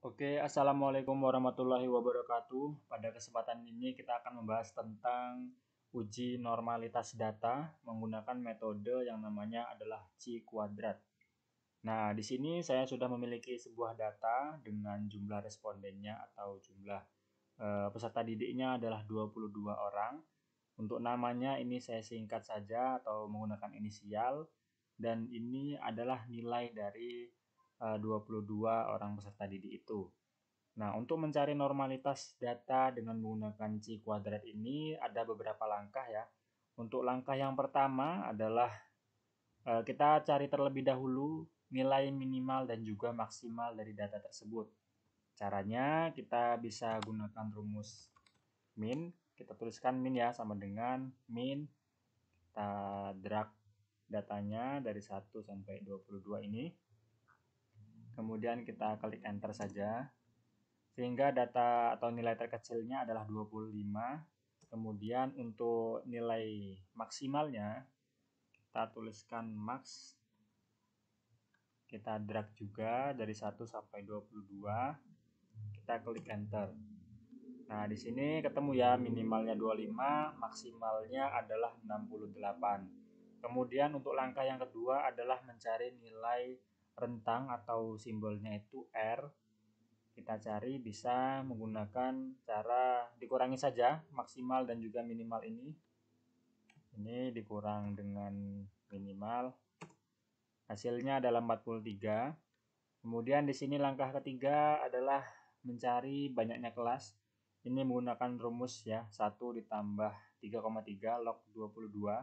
Assalamualaikum warahmatullahi wabarakatuh. Pada kesempatan ini kita akan membahas tentang uji normalitas data menggunakan metode yang namanya adalah C kuadrat. Nah, di sini saya sudah memiliki sebuah data dengan jumlah respondennya atau jumlah peserta didiknya adalah 22 orang. Untuk namanya ini saya singkat saja atau menggunakan inisial, dan ini adalah nilai dari 22 orang peserta didik itu. Nah, untuk mencari normalitas data dengan menggunakan C kuadrat ini ada beberapa langkah ya. Untuk langkah yang pertama adalah kita cari terlebih dahulu nilai minimal dan juga maksimal dari data tersebut. Caranya kita bisa gunakan rumus min. Kita tuliskan min ya, sama dengan min, kita drag datanya dari 1 sampai 22 ini. Kemudian kita klik enter saja. Sehingga data atau nilai terkecilnya adalah 25. Kemudian untuk nilai maksimalnya kita tuliskan max. Kita drag juga dari 1 sampai 22. Kita klik enter. Nah, di sini ketemu ya, minimalnya 25, maksimalnya adalah 68. Kemudian untuk langkah yang kedua adalah mencari nilai rentang atau simbolnya itu R. Kita cari bisa menggunakan cara dikurangi saja maksimal dan juga minimal ini. Ini dikurang dengan minimal. Hasilnya adalah 43. Kemudian di sini langkah ketiga adalah mencari banyaknya kelas. Ini menggunakan rumus ya, 1 ditambah 3,3 log 22.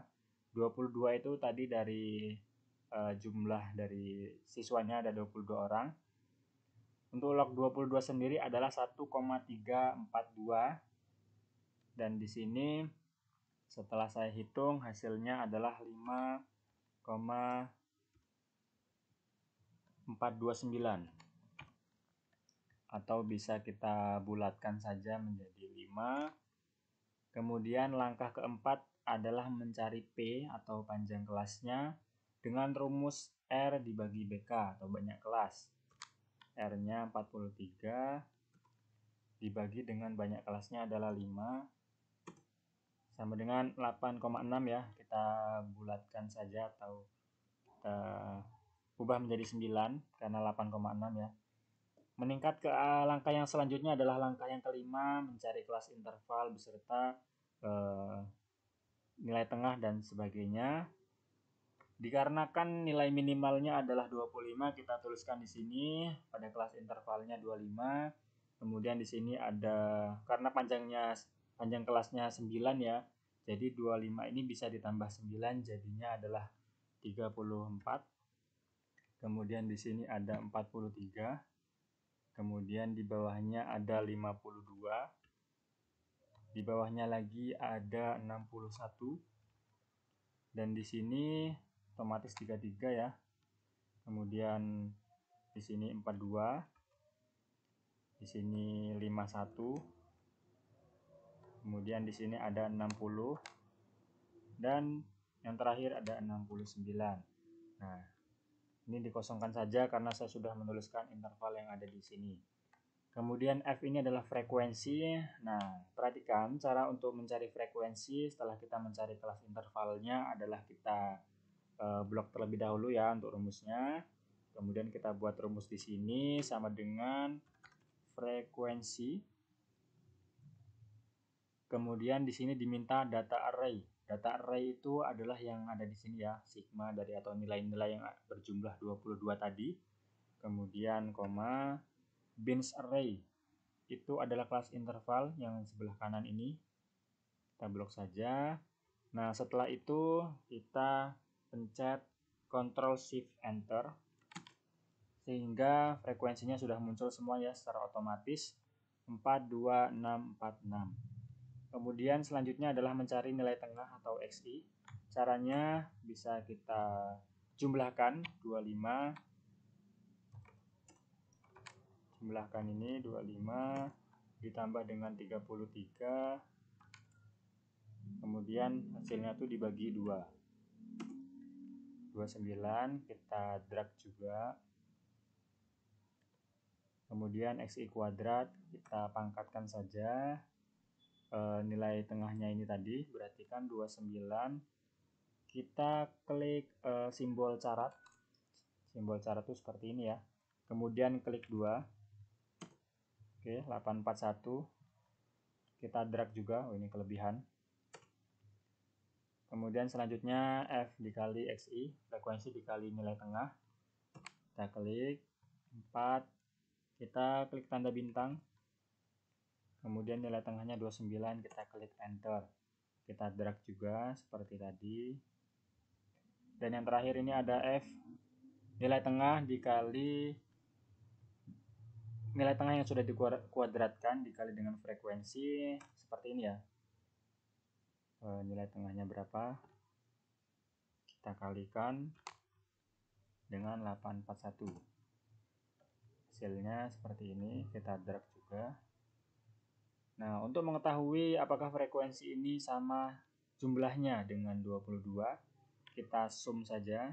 22 itu tadi dari jumlah dari siswanya ada 22 orang. Untuk log 22 sendiri adalah 1,342. Dan di sini setelah saya hitung hasilnya adalah 5,429. Atau bisa kita bulatkan saja menjadi 5. Kemudian langkah keempat adalah mencari P atau panjang kelasnya dengan rumus R dibagi BK atau banyak kelas. R-nya 43 dibagi dengan banyak kelasnya adalah 5 sama dengan 8,6 ya. Kita bulatkan saja atau kita ubah menjadi 9 karena 8,6 ya. Meningkat ke langkah yang selanjutnya adalah langkah yang kelima, mencari kelas interval beserta nilai tengah dan sebagainya. Dikarenakan nilai minimalnya adalah 25, kita tuliskan di sini pada kelas intervalnya 25. Kemudian di sini ada, karena panjang kelasnya 9 ya. Jadi 25 ini bisa ditambah 9 jadinya adalah 34. Kemudian di sini ada 43. Kemudian di bawahnya ada 52. Di bawahnya lagi ada 61. Dan di sini otomatis 33 ya. Kemudian di sini 42. Di sini 51. Kemudian di sini ada 60. Dan yang terakhir ada 69. Nah, ini dikosongkan saja karena saya sudah menuliskan interval yang ada di sini. Kemudian F ini adalah frekuensi. Nah, perhatikan cara untuk mencari frekuensi setelah kita mencari kelas intervalnya adalah kita blok terlebih dahulu ya untuk rumusnya. Kemudian kita buat rumus di sini sama dengan frekuensi. Kemudian di sini diminta data array. Data array itu adalah yang ada di sini ya, sigma dari atau nilai-nilai yang berjumlah 22 tadi. Kemudian koma bins array. Itu adalah kelas interval yang sebelah kanan ini. Kita blok saja. Nah, setelah itu kita pencet Ctrl Shift Enter sehingga frekuensinya sudah muncul semua ya secara otomatis 42646. Kemudian selanjutnya adalah mencari nilai tengah atau XI. Caranya bisa kita jumlahkan 25. Jumlahkan ini 25 ditambah dengan 33. Kemudian hasilnya tuh dibagi 2. 29 kita drag juga. Kemudian XI kuadrat kita pangkatkan saja nilai tengahnya ini tadi, berarti kan 29. Kita klik simbol carat. Simbol carat itu seperti ini ya. Kemudian klik 2. Oke, 841. Kita drag juga, oh ini kelebihan. Kemudian selanjutnya F dikali XI, frekuensi dikali nilai tengah. Kita klik 4. Kita klik tanda bintang. Kemudian nilai tengahnya 29, kita klik enter. Kita drag juga seperti tadi. Dan yang terakhir ini ada F, nilai tengah dikali nilai tengah yang sudah dikuadratkan dikali dengan frekuensi seperti ini ya. Nilai tengahnya berapa? Kita kalikan dengan 841. Hasilnya seperti ini, kita drag juga. Nah, untuk mengetahui apakah frekuensi ini sama jumlahnya dengan 22, kita zoom saja.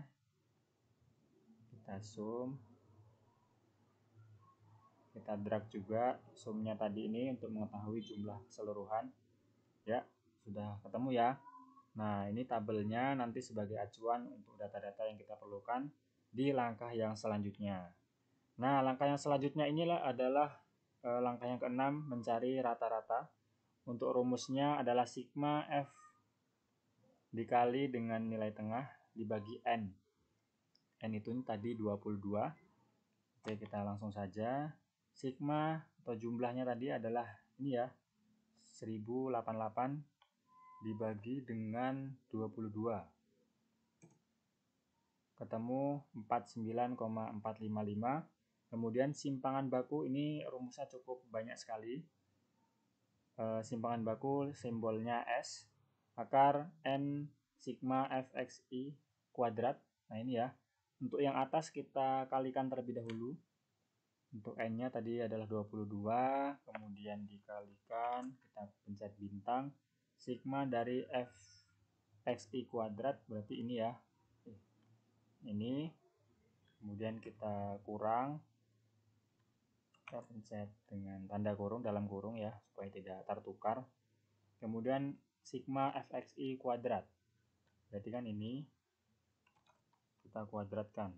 Kita zoom. Kita drag juga zoomnya tadi ini untuk mengetahui jumlah keseluruhan. Ya, sudah ketemu ya. Nah, ini tabelnya nanti sebagai acuan untuk data-data yang kita perlukan di langkah yang selanjutnya. Nah, langkah yang selanjutnya inilah adalah langkah yang keenam, mencari rata-rata. Untuk rumusnya adalah sigma F dikali dengan nilai tengah dibagi N. N itu tadi 22. Oke, kita langsung saja. Sigma atau jumlahnya tadi adalah ini ya, 1088 dibagi dengan 22. Ketemu 49,455. Kemudian simpangan baku ini rumusnya cukup banyak sekali. Simpangan baku simbolnya S, akar N sigma FXI kuadrat. Nah ini ya, untuk yang atas kita kalikan terlebih dahulu. Untuk N-nya tadi adalah 22, kemudian dikalikan, kita pencet bintang. Sigma dari FXI kuadrat berarti ini ya. Ini. Kemudian kita kurang. Kita pencet dengan tanda kurung dalam kurung ya, supaya tidak tertukar. Kemudian sigma FXI kuadrat. Berarti kan ini kita kuadratkan.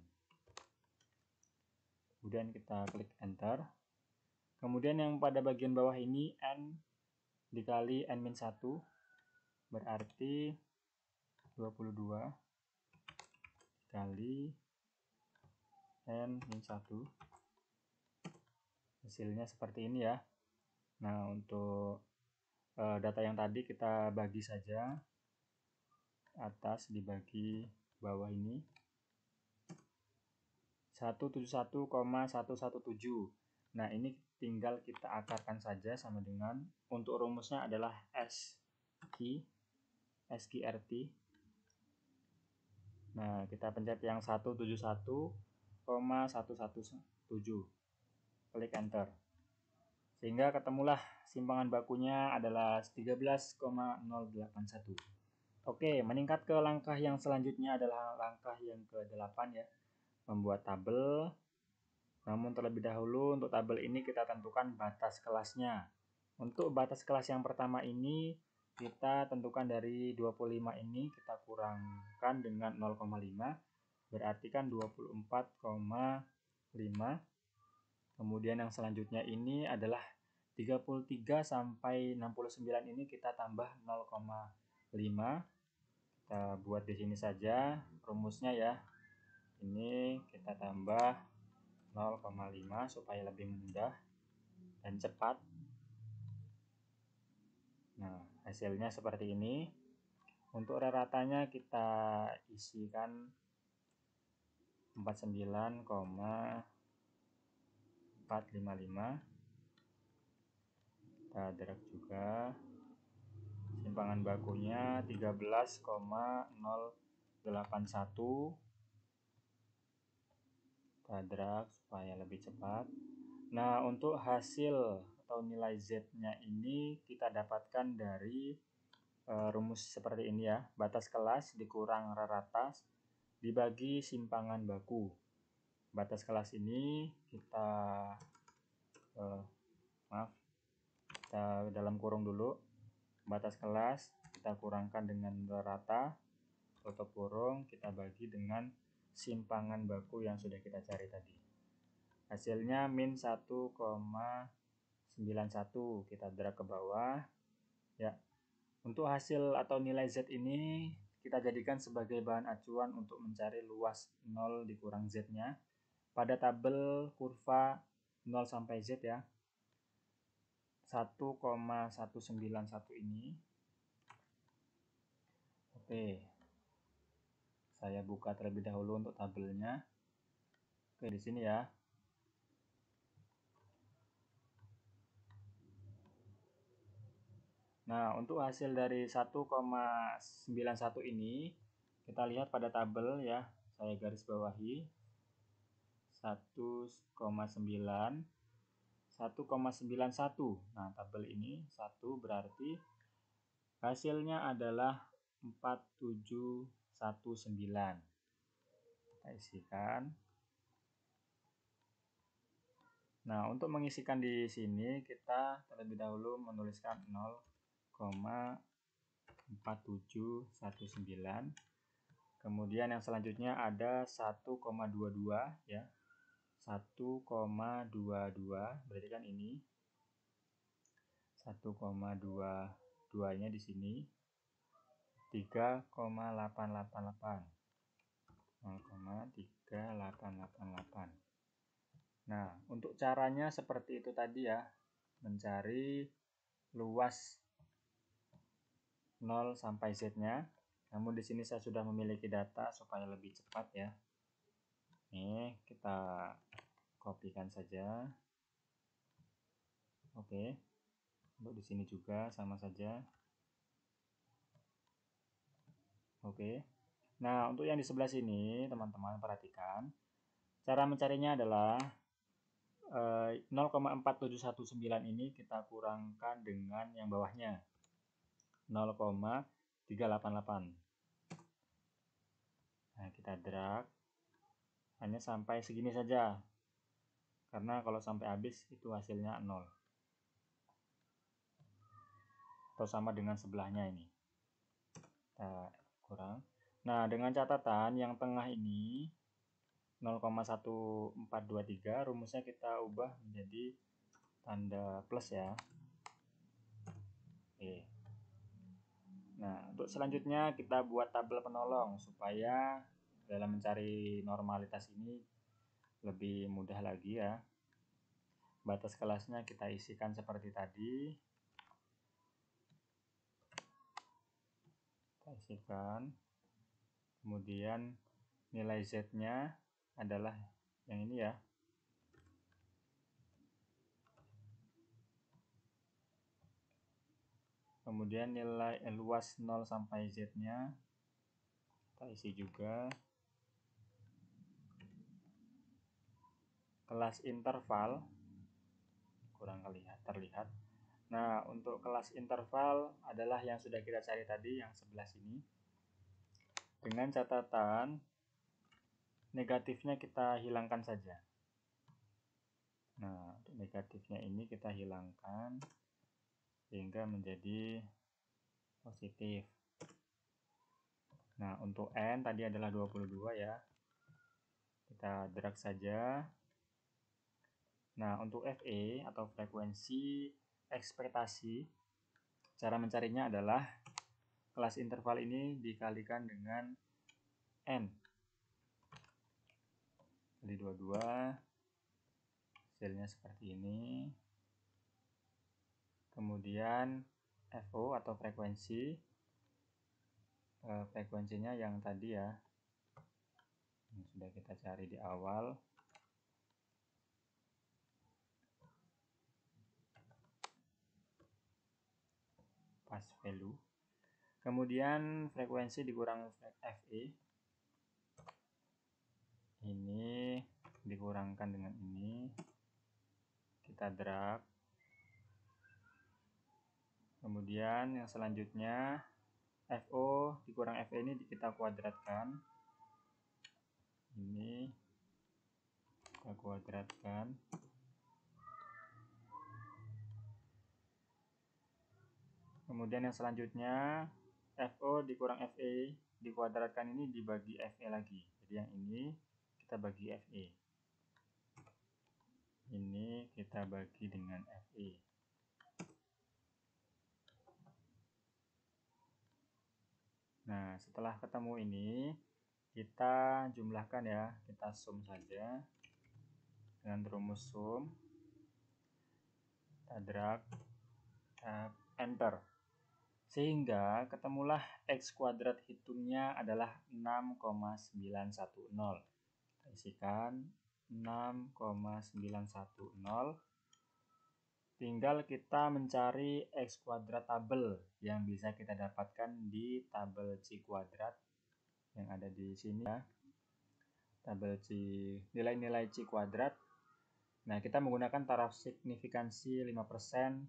Kemudian kita klik enter. Kemudian yang pada bagian bawah ini N dikali N-1 berarti 22 dikali N-1. Hasilnya seperti ini ya. Nah, untuk data yang tadi kita bagi saja, atas dibagi bawah ini 171,117. Nah, ini tinggal kita akarkan saja sama dengan, untuk rumusnya adalah SQRT. Nah, kita pencet yang 171,117. Klik enter. Sehingga ketemulah simpangan bakunya adalah 13,081. Oke, meningkat ke langkah yang selanjutnya adalah langkah yang ke-8 ya. Membuat tabel. Namun terlebih dahulu untuk tabel ini kita tentukan batas kelasnya. Untuk batas kelas yang pertama ini kita tentukan dari 25 ini kita kurangkan dengan 0,5. Berarti kan 24,5. Kemudian yang selanjutnya ini adalah 33 sampai 69 ini kita tambah 0,5. Kita buat di sini saja rumusnya ya. Ini kita tambah 0,5 supaya lebih mudah dan cepat. Nah, hasilnya seperti ini. Untuk raratanya kita isikan 49,455. Kita drag juga. Simpangan bakunya 13,081. Kita drag supaya lebih cepat. Nah, untuk hasil atau nilai Z-nya ini kita dapatkan dari rumus seperti ini ya. Batas kelas dikurang rata dibagi simpangan baku. Batas kelas ini kita kita dalam kurung dulu, batas kelas kita kurangkan dengan rata, tutup kurung, kita bagi dengan simpangan baku yang sudah kita cari tadi. Hasilnya min 1,91, kita drag ke bawah ya. Untuk hasil atau nilai Z ini kita jadikan sebagai bahan acuan untuk mencari luas 0 dikurang Z-nya pada tabel kurva 0 sampai Z ya. 1,191 ini. Oke. Saya buka terlebih dahulu untuk tabelnya. Oke, di sini ya. Nah, untuk hasil dari 1,91 ini kita lihat pada tabel ya. Saya garis bawahi 1,9 1,91. Nah, tabel ini 1 berarti hasilnya adalah 4719. Kita isikan. Nah, untuk mengisikan di sini kita terlebih dahulu menuliskan 0,4719. Kemudian yang selanjutnya ada 1,22 ya. 1,22 berarti kan ini 1,22 nya di sini 3,888 0,3888. Nah, untuk caranya seperti itu tadi ya, mencari luas 0 sampai Z-nya. Namun di sini saya sudah memiliki data supaya lebih cepat ya. Nih, kita kopikan saja. Oke. Untuk di sini juga sama saja. Oke. Nah, untuk yang di sebelah sini, teman-teman perhatikan. Cara mencarinya adalah 0,4719 ini kita kurangkan dengan yang bawahnya 0,388. Nah, kita drag hanya sampai segini saja, karena kalau sampai habis itu hasilnya 0 atau sama dengan sebelahnya ini. Kita kurang. Nah, dengan catatan yang tengah ini 0,1423, rumusnya kita ubah menjadi tanda plus ya. Oke. Nah, untuk selanjutnya kita buat tabel penolong supaya dalam mencari normalitas ini lebih mudah lagi ya. Batas kelasnya kita isikan seperti tadi. Kita isikan. Kemudian nilai Z-nya adalah yang ini ya. Kemudian nilai luas 0 sampai Z-nya kita isi juga. Kelas interval kurang terlihat. Nah, untuk kelas interval adalah yang sudah kita cari tadi, yang sebelah sini. Dengan catatan negatifnya kita hilangkan saja. Nah, untuk negatifnya ini kita hilangkan sehingga menjadi positif. Nah, untuk N tadi adalah 22 ya. Kita drag saja. Nah, untuk FE atau frekuensi ekspektasi, cara mencarinya adalah kelas interval ini dikalikan dengan N. Jadi 22, hasilnya seperti ini. Kemudian FO atau frekuensinya yang tadi ya, yang sudah kita cari di awal. Pas value. Kemudian frekuensi dikurang FE. Ini dikurangkan dengan ini. Kita drag. Kemudian yang selanjutnya FO dikurang FE ini kita kuadratkan. Ini kita kuadratkan. Kemudian yang selanjutnya FO dikurang FE dikuadratkan ini dibagi FE lagi. Jadi yang ini kita bagi FE. Ini kita bagi dengan FE. Nah, setelah ketemu ini kita jumlahkan ya, kita sum saja dengan rumus sum. Kita drag, enter. Sehingga ketemulah X kuadrat hitungnya adalah 6,910. Kita isikan 6,910. Tinggal kita mencari X kuadrat tabel yang bisa kita dapatkan di tabel C kuadrat yang ada di sini ya. Tabel C, nilai-nilai C kuadrat. Nah, kita menggunakan taraf signifikansi 5%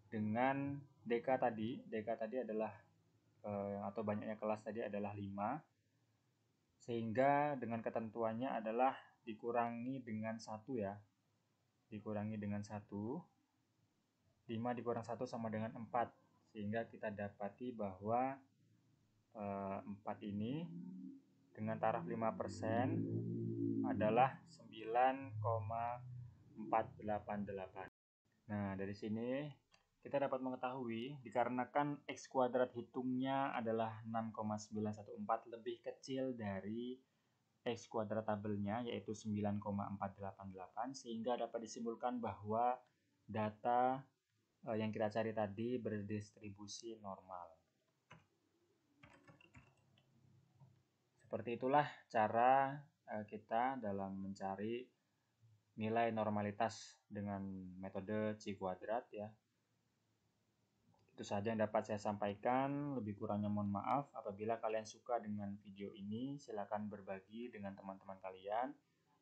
dengan DK tadi. DK tadi adalah atau banyaknya kelas tadi adalah 5. Sehingga dengan ketentuannya adalah dikurangi dengan 1 ya. Dikurangi dengan 1. 5 dikurang 1 sama dengan 4. Sehingga kita dapati bahwa 4 ini dengan taraf 5% adalah 9,488. Nah, dari sini kita dapat mengetahui dikarenakan X kuadrat hitungnya adalah 6,914 lebih kecil dari X kuadrat tabelnya yaitu 9,488, sehingga dapat disimpulkan bahwa data yang kita cari tadi berdistribusi normal. Seperti itulah cara kita dalam mencari nilai normalitas dengan metode C kuadrat ya. Itu saja yang dapat saya sampaikan, lebih kurangnya mohon maaf. Apabila kalian suka dengan video ini, silakan berbagi dengan teman-teman kalian.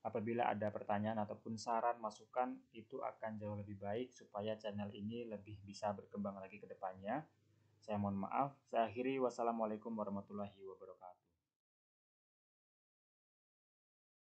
Apabila ada pertanyaan ataupun saran masukan, itu akan jauh lebih baik supaya channel ini lebih bisa berkembang lagi ke depannya. Saya mohon maaf. Saya akhiri. Wassalamualaikum warahmatullahi wabarakatuh.